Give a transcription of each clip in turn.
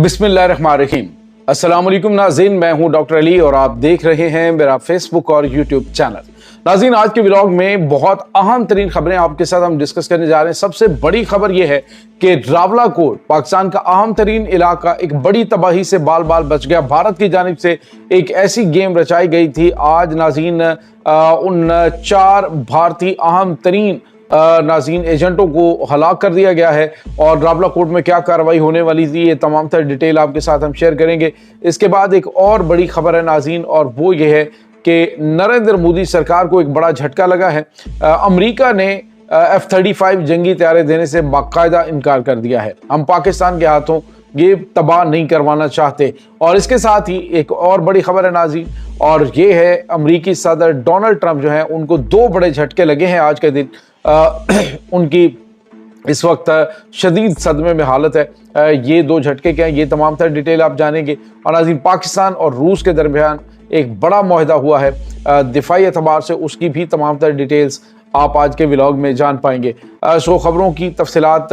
बिस्मिल्लाहिर्रहमानिर्रहीम। अस्सलाम वालेकुम नाज़रीन, मैं हूं डॉक्टर अली और आप देख रहे हैं मेरा फेसबुक और यूट्यूब चैनल। नाज़रीन, आज के व्लॉग में बहुत अहम तरीन खबरें आपके साथ हम डिस्कस करने जा रहे हैं। सबसे बड़ी खबर यह है कि रावलाकोट, पाकिस्तान का अहम तरीन इलाका, एक बड़ी तबाही से बाल बाल बच गया। भारत की जानिब से एक ऐसी गेम रचाई गई थी। आज नाज़रीन उन 4 भारतीय अहम तरीन नाज़रीन एजेंटों को हलाक कर दिया गया है और रावलाकोट में क्या कार्रवाई होने वाली थी, ये तमाम तर डिटेल आपके साथ हम शेयर करेंगे। इसके बाद एक और बड़ी खबर है नाज़रीन, और वो ये है कि नरेंद्र मोदी सरकार को एक बड़ा झटका लगा है। अमेरिका ने F-35 जंगी तैयारे देने से बाकायदा इनकार कर दिया है। हम पाकिस्तान के हाथों ये तबाह नहीं करवाना चाहते। और इसके साथ ही एक और बड़ी खबर है नाज़रीन, और ये है अमेरिकी सदर डोनाल्ड ट्रंप जो है उनको 2 बड़े झटके लगे हैं आज के दिन। उनकी इस वक्त शदीद सदमे में हालत है। ये 2 झटके क्या हैं, ये तमाम तर डिटेल आप जानेंगे। और नाज़रीन, पाकिस्तान और रूस के दरमियान एक बड़ा मुआहदा हुआ है दिफाई एतबार से, उसकी भी तमाम तर डिटेल्स आप आज के व्लॉग में जान पाएंगे। सो खबरों की तफसीलात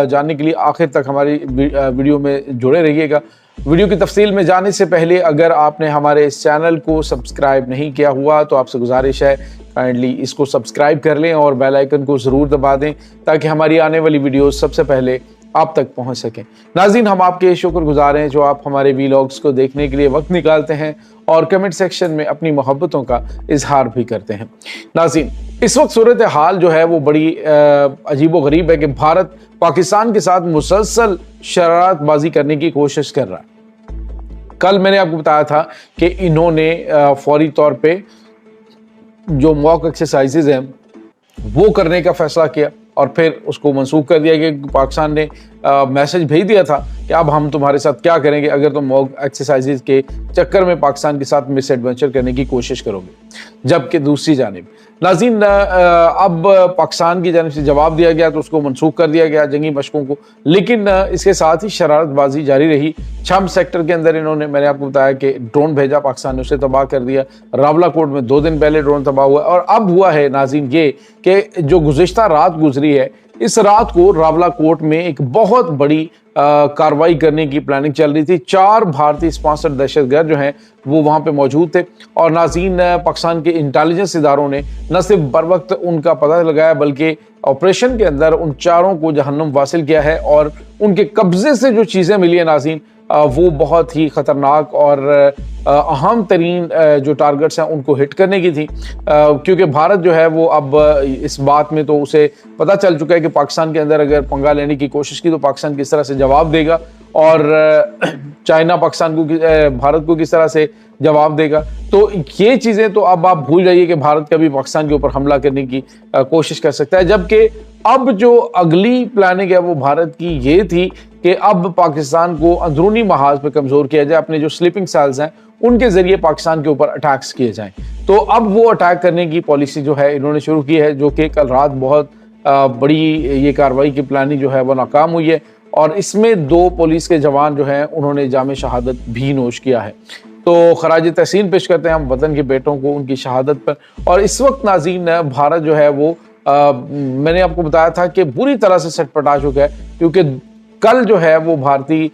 जानने के लिए आखिर तक हमारी वीडियो में जुड़े रहिएगा। वीडियो की तफसील में जाने से पहले अगर आपने हमारे इस चैनल को सब्सक्राइब नहीं किया हुआ तो आपसे गुजारिश है काइंडली इसको सब्सक्राइब कर लें और बेल आइकन को ज़रूर दबा दें ताकि हमारी आने वाली वीडियोस सबसे पहले आप तक पहुंच सकें। नाज़रीन, हम आपके शुक्रगुजार हैं जो आप हमारे वीलॉग्स को देखने के लिए वक्त निकालते हैं और कमेंट सेक्शन में अपनी मोहब्बतों का इजहार भी करते हैं। नाज़रीन, इस वक्त सूरत हाल जो है वो बड़ी अजीब व गरीब है कि भारत पाकिस्तान के साथ मुसलसल शरारतबाजी करने की कोशिश कर रहा है। कल मैंने आपको बताया था कि इन्होंने फौरी तौर पे जो मॉक एक्सरसाइजेज हैं वो करने का फैसला किया और फिर उसको मंसूख कर दिया कि पाकिस्तान ने मैसेज भेज दिया था कि अब हम तुम्हारे साथ क्या करेंगे अगर तुम मॉक एक्सरसाइजेज के चक्कर में पाकिस्तान के साथ मिस एडवेंचर करने की कोशिश करोगे। जबकि दूसरी जानिब नाज़रीन अब पाकिस्तान की जानिब से जवाब दिया गया तो उसको मंसूख कर दिया गया जंगी मशकों को, लेकिन इसके साथ ही शरारतबाजी जारी रही। छम सेक्टर के अंदर इन्होंने, मैंने आपको बताया कि ड्रोन भेजा, पाकिस्तान ने उसे तबाह कर दिया। रावलाकोट में 2 दिन पहले ड्रोन तबाह हुआ और अब हुआ है नाज़रीन ये कि जो गुज़िश्ता रात गुजरी है, इस रात को रावलाकोट में एक बहुत बड़ी कार्रवाई करने की प्लानिंग चल रही थी। 4 भारतीय स्पॉन्सर्ड दहशतगर्द जो हैं वो वहां पे मौजूद थे और नाज़रीन पाकिस्तान के इंटेलिजेंस इदारों ने न सिर्फ बर वक्त उनका पता लगाया बल्कि ऑपरेशन के अंदर उन 4 को जहन्नुम वासिल किया है और उनके कब्जे से जो चीज़ें मिली है नाज़रीन वो बहुत ही ख़तरनाक और अहम तरीन जो टारगेट्स हैं उनको हिट करने की थी, क्योंकि भारत जो है वो अब इस बात में तो उसे पता चल चुका है कि पाकिस्तान के अंदर अगर पंगा लेने की कोशिश की तो पाकिस्तान किस तरह से जवाब देगा और चाइना पाकिस्तान को भारत को किस तरह से जवाब देगा। तो ये चीज़ें तो अब आप भूल जाइए कि भारत कभी पाकिस्तान के ऊपर हमला करने की कोशिश कर सकता है। जबकि अब जो अगली प्लानिंग है वो भारत की ये थी कि अब पाकिस्तान को अंदरूनी महाज पे कमज़ोर किया जाए, अपने जो स्लीपिंग सेल्स हैं उनके ज़रिए पाकिस्तान के ऊपर अटैक्स किए जाएं। तो अब वो अटैक करने की पॉलिसी जो है इन्होंने शुरू की है, जो कि कल रात बहुत बड़ी ये कार्रवाई की प्लानिंग जो है वो नाकाम हुई है और इसमें 2 पुलिस के जवान जो हैं उन्होंने जामे शहादत भी नोश किया है। तो खराज तहसीन पेश करते हैं हम वतन के बेटों को उनकी शहादत पर। और इस वक्त नाज़रीन भारत जो है वो मैंने आपको बताया था कि बुरी तरह से सटपटा चुका है, क्योंकि कल जो है वो भारतीय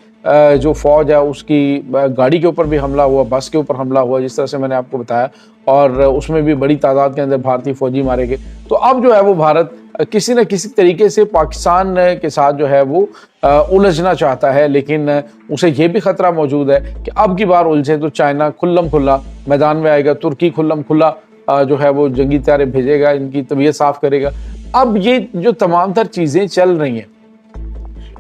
जो फौज है उसकी गाड़ी के ऊपर भी हमला हुआ, बस के ऊपर हमला हुआ, जिस तरह से मैंने आपको बताया, और उसमें भी बड़ी तादाद के अंदर भारतीय फौजी मारे गए। तो अब जो है वो भारत किसी न किसी तरीके से पाकिस्तान के साथ जो है वो उलझना चाहता है, लेकिन उसे ये भी ख़तरा मौजूद है कि अब की बार उलझे तो चाइना खुल्लम खुल्ला मैदान में आएगा, तुर्की खुल्लम खुल्ला जो है वो जंगी तैयारे भेजेगा, इनकी तबीयत साफ़ करेगा। अब ये जो तमाम तर चीज़ें चल रही हैं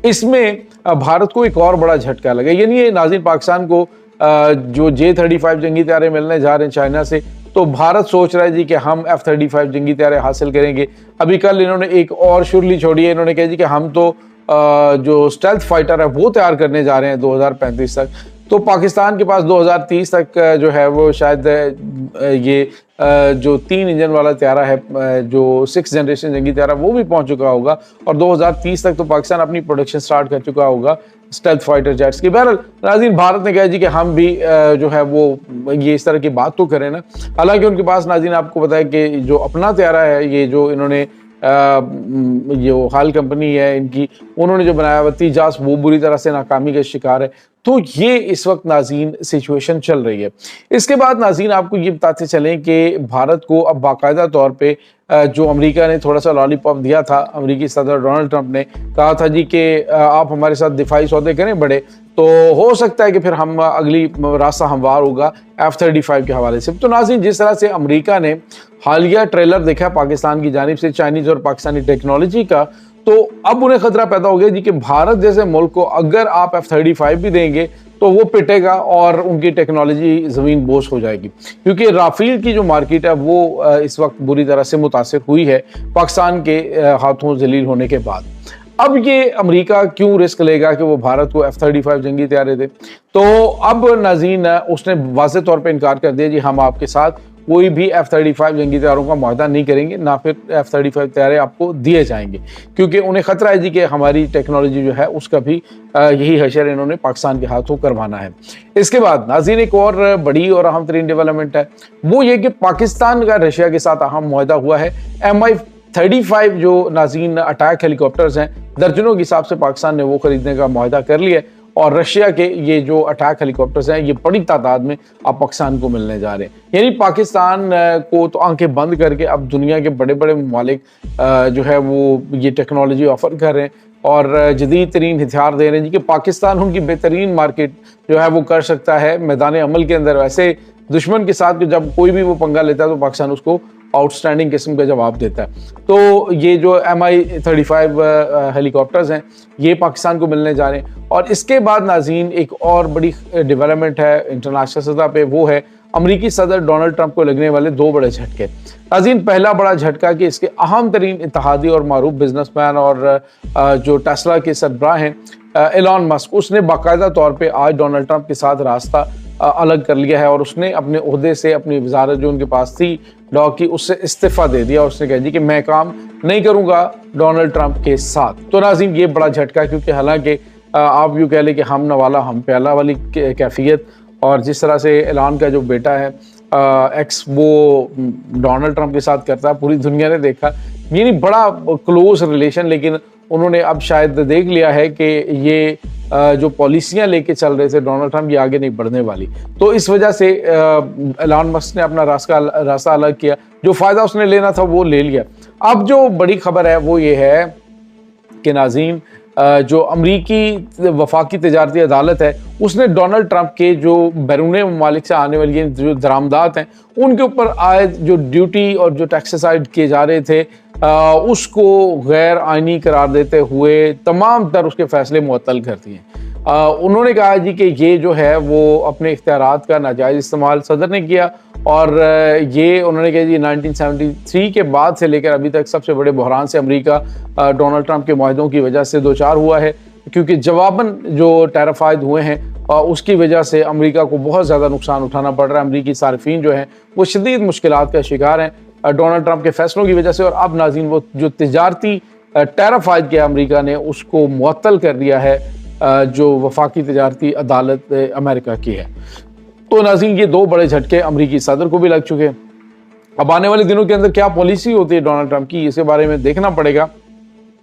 इसमें भारत को एक और बड़ा झटका लगा। यानी ये नाज़रीन पाकिस्तान को जो J-35 जंगी तैयारे मिलने जा रहे हैं चाइना से, तो भारत सोच रहा है जी कि हम F-35 जंगी तैयारे हासिल करेंगे। अभी कल इन्होंने एक और शुरली छोड़ी है, इन्होंने कहा जी कि हम तो जो स्टेल्थ फाइटर है वो तैयार करने जा रहे हैं 2035 तक। तो पाकिस्तान के पास 2030 तक जो है वो शायद ये जो 3 इंजन वाला तैयारा है, जो 6th जनरेशन जंगी तैयारा, वो भी पहुंच चुका होगा और 2030 तक तो पाकिस्तान अपनी प्रोडक्शन स्टार्ट कर चुका होगा स्टेल्थ फाइटर जेट्स की। बहरहाल नाज़रीन भारत ने कहा जी कि हम भी जो है वो ये इस तरह की बात तो करें ना। हालांकि उनके पास नाज़रीन आपको बताया कि जो अपना तैयारा है, ये जो इन्होंने जो हाल कंपनी है इनकी, उन्होंने जो बनाया हुआ तेजास, वो बुरी तरह से नाकामी का शिकार है। तो ये इस वक्त नाज़रीन सिचुएशन चल रही है। इसके बाद नाज़रीन आपको ये बताते चलें कि भारत को अब बाकायदा तौर पे जो अमेरिका ने थोड़ा सा लॉलीपॉप दिया था, अमेरिकी सदर डोनाल्ड ट्रंप ने कहा था जी कि आप हमारे साथ दिफाई सौदे करें बड़े, तो हो सकता है कि फिर हम अगली रास्ता हमवार होगा F-35 के हवाले से। तो नाज़रीन जिस तरह से अमेरिका ने हालिया ट्रेलर देखा पाकिस्तान की जानिब से चाइनीज़ और पाकिस्तानी टेक्नोलॉजी का, तो अब उन्हें खतरा पैदा हो गया जी कि भारत जैसे मुल्क को अगर आप F-35 भी देंगे तो वो पिटेगा और उनकी टेक्नोलॉजी ज़मीन बोस हो जाएगी, क्योंकि राफेल की जो मार्केट है वो इस वक्त बुरी तरह से मुतासिर हुई है पाकिस्तान के हाथों जलील होने के बाद। अब ये अमेरिका क्यों रिस्क लेगा कि वो भारत को F-35 जंगी तैयारे दे? तो अब नाज़रीन उसने वाज़ेह तौर पे इनकार कर दिया जी हम आपके साथ कोई भी F-35 जंगी तैयारों का मुआहदा नहीं करेंगे, ना फिर F-35 तैयारे आपको दिए जाएंगे, क्योंकि उन्हें खतरा है जी कि हमारी टेक्नोलॉजी जो है उसका भी यही हशर इन्होंने पाकिस्तान के हाथों करवाना है। इसके बाद नाज़रीन एक और बड़ी और अहम तरीन डेवलपमेंट है, वो ये कि पाकिस्तान का रशिया के साथ अहम मुआहदा हुआ है। Mi-35 जो नाज़रीन अटैक हेलीकॉप्टर्स हैं, दर्जनों के हिसाब से पाकिस्तान ने वो खरीदने का मुआहदा कर लिया है, और रशिया के ये जो अटैक हेलीकॉप्टर्स हैं ये बड़ी तादाद में अब पाकिस्तान को मिलने जा रहे हैं। यानी पाकिस्तान को तो आंखें बंद करके अब दुनिया के बड़े बड़े ममालिक जो है वो ये टेक्नोलॉजी ऑफर कर रहे हैं और जदीद तरीन हथियार दे रहे हैं जी कि पाकिस्तान उनकी बेहतरीन मार्केट जो है वो कर सकता है मैदान अमल के अंदर। वैसे दुश्मन के साथ जब कोई भी वो पंगा लेता है तो पाकिस्तान उसको आउटस्टैंडिंग किस्म का जवाब देता है। तो ये जो Mi-35 हेलीकॉप्टर्स हैं ये पाकिस्तान को मिलने जा रहे हैं। और इसके बाद नाज़रीन एक और बड़ी डेवलपमेंट है इंटरनेशनल सतह पे, वो है अमेरिकी सदर डोनाल्ड ट्रंप को लगने वाले दो बड़े झटके। नाज़रीन पहला बड़ा झटका कि इसके अहम तरीन इत्तेहादी और मारूफ बिजनेसमैन और जो टेस्ला के सरबराह हैं एलॉन मस्क, उसने बाकायदा तौर पर आज डोनाल्ड ट्रंप के साथ रास्ता अलग कर लिया है और उसने अपने ओहदे से अपनी वजारत जो उनके पास थी डॉग की, उससे इस्तीफ़ा दे दिया। उसने कह दी कि मैं काम नहीं करूंगा डोनाल्ड ट्रंप के साथ। तो नाज़रीन ये बड़ा झटका, क्योंकि हालांकि आप यूँ कह लें कि हम नवाला हम प्याला वाली कैफियत, और जिस तरह से ऐलान का जो बेटा है एक्स वो डोनाल्ड ट्रंप के साथ करता है, पूरी दुनिया ने देखा, यानी बड़ा क्लोज रिलेशन। लेकिन उन्होंने अब शायद देख लिया है कि ये जो पॉलिसियां लेके चल रहे थे डोनाल्ड ट्रंप, ये आगे नहीं बढ़ने वाली। तो इस वजह से एलन मस्क ने अपना रास्ता अलग किया, जो फ़ायदा उसने लेना था वो ले लिया। अब जो बड़ी खबर है वो ये है कि नाज़रीन जो अमरीकी वफाकी तजारती अदालत है उसने डोनाल्ड ट्रंप के जो बैरून ममालिक से आने वाली जो दरामदात हैं उनके ऊपर आयद जो ड्यूटी और जो टैक्सेस आयद किए जा रहे थे उसको गैर आइनी करार देते हुए तमाम तर उसके फैसले मुअत्तल कर दिए। उन्होंने कहा जी कि ये जो है वो अपने इख्तियारात का नाजायज़ इस्तेमाल सदर ने किया, और ये उन्होंने कहा जी 1973 के बाद से लेकर अभी तक सबसे बड़े बहरान से अमेरिका डोनाल्ड ट्रंप के मुआहदों की वजह से दो चार हुआ है, क्योंकि जवाबन जो टैरिफ आयद हुए हैं उसकी वजह से अमेरिका को बहुत ज़्यादा नुकसान उठाना पड़ रहा है। अमरीकी सार्फिन जो हैं वो शदीद मुश्किलात का शिकार हैं डोनाल्ड ट्रंप के फैसलों की वजह से। और अब नाज़रीन वो जो तिजारती टैरिफ आयद किया अमरीका ने उसको मुअत्तल कर दिया है जो वफाकी तजारती अदालत अमेरिका की है। तो नाज़रीन ये दो बड़े झटके अमरीकी सदर को भी लग चुके हैं। अब आने वाले दिनों के अंदर क्या पॉलिसी होती है डोनाल्ड ट्रंप की, इसके बारे में देखना पड़ेगा।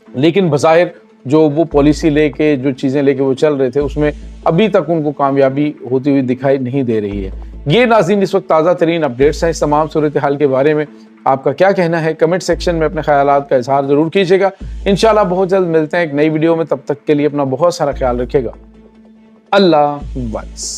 लेकिन बज़ाहिर जो वो पॉलिसी लेके जो चीज़ें लेके वो चल रहे थे उसमें अभी तक उनको कामयाबी होती हुई दिखाई नहीं दे रही है। ये नाज़रीन इस वक्त ताज़ा तरीन अपडेट्स हैं। इस तमाम सूरत हाल के बारे में आपका क्या कहना है, कमेंट सेक्शन में अपने ख्यालात का इजहार ज़रूर कीजिएगा। इंशाल्लाह बहुत जल्द मिलते हैं एक नई वीडियो में, तब तक के लिए अपना बहुत सारा ख्याल रखिएगा। अल्लाह हाफ़िज़।